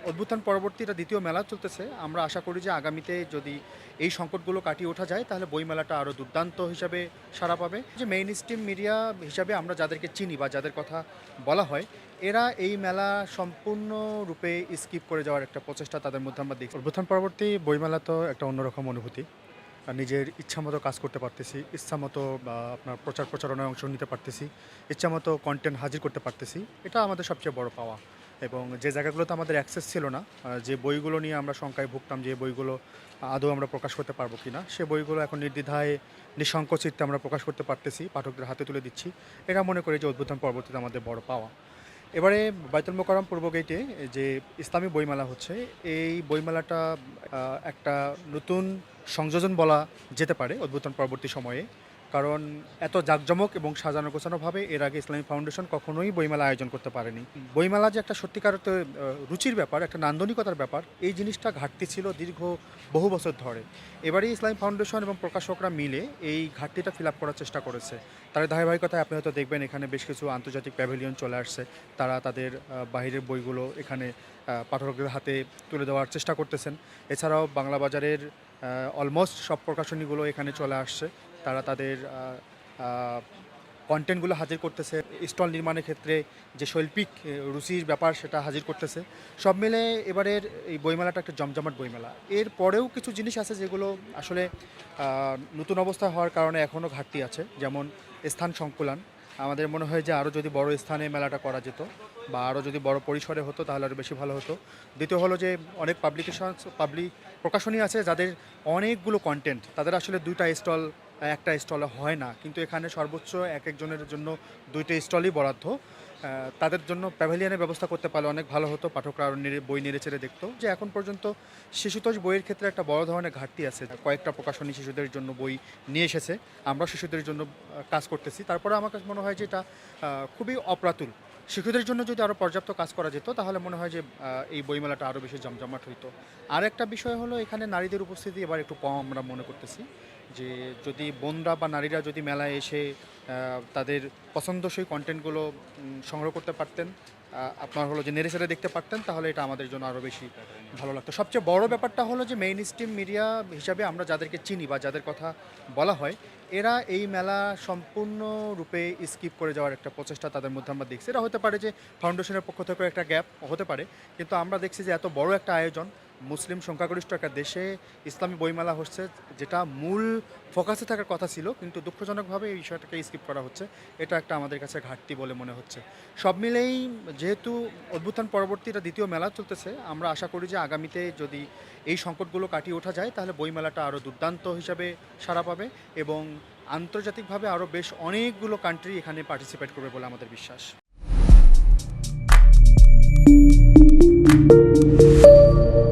অভ্যুত্থান পরবর্তী এটা দ্বিতীয় মেলা চলতেছে। আমরা আশা করি যে আগামীতে যদি এই সংকটগুলো কাটিয়ে ওঠা যায় তাহলে বইমেলাটা আরও দুর্দান্ত হিসাবে সাড়া পাবে। যে মেইন স্ট্রিম মিডিয়া হিসাবে আমরা যাদেরকে চিনি বা যাদের কথা বলা হয়, এরা এই মেলা সম্পূর্ণরূপে স্কিপ করে যাওয়ার একটা প্রচেষ্টা তাদের মধ্যে আমরা দেখছি। অভ্যুত্থান পরবর্তী বইমেলা তো একটা অন্যরকম অনুভূতি। নিজের ইচ্ছামতো কাজ করতে পারতেছি, ইচ্ছামতো আপনার প্রচারণায় অংশ নিতে পারতেছি, ইচ্ছামতো কনটেন্ট হাজির করতে পারতেছি। এটা আমাদের সবচেয়ে বড় পাওয়া। এবং যে জায়গাগুলোতে আমাদের অ্যাক্সেস ছিল না, যে বইগুলো নিয়ে আমরা শঙ্কায় ভুগতাম যে বইগুলো আদৌ আমরা প্রকাশ করতে পারবো কিনা, সে বইগুলো এখন নির্দ্বিধায় নিঃসংকোচিত্তে আমরা প্রকাশ করতে পারতেছি, পাঠকদের হাতে তুলে দিচ্ছি। এটা মনে করি যে অভ্যুত্থান পরবর্তীতে আমাদের বড় পাওয়া। এবারে বায়তুল মোকাররম পূর্ব গেইটে যে ইসলামী বইমেলা হচ্ছে, এই বইমেলাটা একটা নতুন সংযোজন বলা যেতে পারে অভ্যুত্থান পরবর্তী সময়ে। কারণ এত জাঁকজমক এবং সাজানো গোছানোভাবে এর আগে ইসলামী ফাউন্ডেশন কখনোই বইমেলা আয়োজন করতে পারেনি। বইমেলা যে একটা সত্যিকার অর্থে রুচির ব্যাপার, একটা নান্দনিকতার ব্যাপার, এই জিনিসটা ঘাটতি ছিল দীর্ঘ বহু বছর ধরে। এবারই ইসলামী ফাউন্ডেশন এবং প্রকাশকরা মিলে এই ঘাটতিটা ফিল আপ করার চেষ্টা করেছে। তার ধারাবাহিকতায় আপনি হয়তো দেখবেন এখানে বেশ কিছু আন্তর্জাতিক প্যাভিলিয়ন চলে আসছে। তারা তাদের বাহিরের বইগুলো এখানে পাঠকদের হাতে তুলে দেওয়ার চেষ্টা করতেছেন। এছাড়াও বাংলা বাজারের অলমোস্ট সব প্রকাশনীগুলো এখানে চলে আসছে। তারা তাদের কন্টেন্টগুলো হাজির করতেছে। স্টল নির্মাণের ক্ষেত্রে যে শৈল্পিক রুচির ব্যাপার সেটা হাজির করতেছে। সব মিলে এবারের এই বইমেলাটা একটা জমজমাট বইমেলা। এর পরেও কিছু জিনিস আছে যেগুলো আসলে নতুন অবস্থা হওয়ার কারণে এখনও ঘাটতি আছে। যেমন স্থান সংকুলান। আমাদের মনে হয় যে আরও যদি বড় স্থানে মেলাটা করা যেত বা আরও যদি বড় পরিসরে হতো তাহলে আরও বেশি ভালো হতো। দ্বিতীয় হলো যে অনেক পাবলিক প্রকাশনী আছে যাদের অনেকগুলো কন্টেন্ট, তাদের আসলে ২টা স্টল একটা স্টলে হয় না, কিন্তু এখানে সর্বোচ্চ একজনের জন্য ২টা স্টলই বরাদ্দ। তাদের জন্য প্যাভিলিয়নের ব্যবস্থা করতে পারলে অনেক ভালো হতো, পাঠকরা আরও বই নেড়েচেড়ে দেখতো। যে এখন পর্যন্ত শিশুতোষ বইয়ের ক্ষেত্রে একটা বড় ধরনের ঘাটতি আছে। কয়েকটা প্রকাশনী শিশুদের জন্য বই নিয়ে এসেছে, আমরা শিশুদের জন্য কাজ করতেছি। তারপরে আমার কাছে মনে হয় যে এটা খুবই অপ্রাতুল। শিশুদের জন্য যদি আরও পর্যাপ্ত কাজ করা যেত তাহলে মনে হয় যে এই বইমেলাটা আরও বেশি জমজমাট হইতো। আর একটা বিষয় হলো এখানে নারীদের উপস্থিতি এবার একটু কম আমরা মনে করতেছি। যে যদি বোনরা বা নারীরা যদি মেলায় এসে তাদের পছন্দসই কন্টেন্টগুলো সংগ্রহ করতে পারতেন, আপনার হলো যে নেড়েচেড়ে দেখতে পারতেন, তাহলে এটা আমাদের জন্য আরও বেশি ভালো লাগতো। সবচেয়ে বড় ব্যাপারটা হলো যে মেইন স্ট্রিম মিডিয়া হিসাবে আমরা যাদেরকে চিনি বা যাদের কথা বলা হয়, এরা এই মেলা সম্পূর্ণরূপে স্কিপ করে যাওয়ার একটা প্রচেষ্টা তাদের মধ্যে আমরা দেখছি। এটা হতে পারে যে ফাউন্ডেশনের পক্ষ থেকে একটা গ্যাপ হতে পারে, কিন্তু আমরা দেখছি যে এত বড় একটা আয়োজন, মুসলিম সংখ্যাগরিষ্ঠ একটা দেশে ইসলামী বইমেলা হচ্ছে, যেটা মূল ফোকাসে থাকার কথা ছিল, কিন্তু দুঃখজনকভাবে এই বিষয়টাকে স্কিপ করা হচ্ছে। এটা একটা আমাদের কাছে ঘাটতি বলে মনে হচ্ছে। সব মিলেই যেহেতু অভ্যুত্থান পরবর্তী এটা দ্বিতীয় মেলা চলতেছে, আমরা আশা করি যে আগামীতে যদি এই সংকটগুলো কাটিয়ে ওঠা যায় তাহলে বইমেলাটা আরও দুর্দান্ত হিসাবে সাড়া পাবে এবং আন্তর্জাতিকভাবে আরও বেশ অনেকগুলো কান্ট্রি এখানে পার্টিসিপেট করবে বলে আমাদের বিশ্বাস।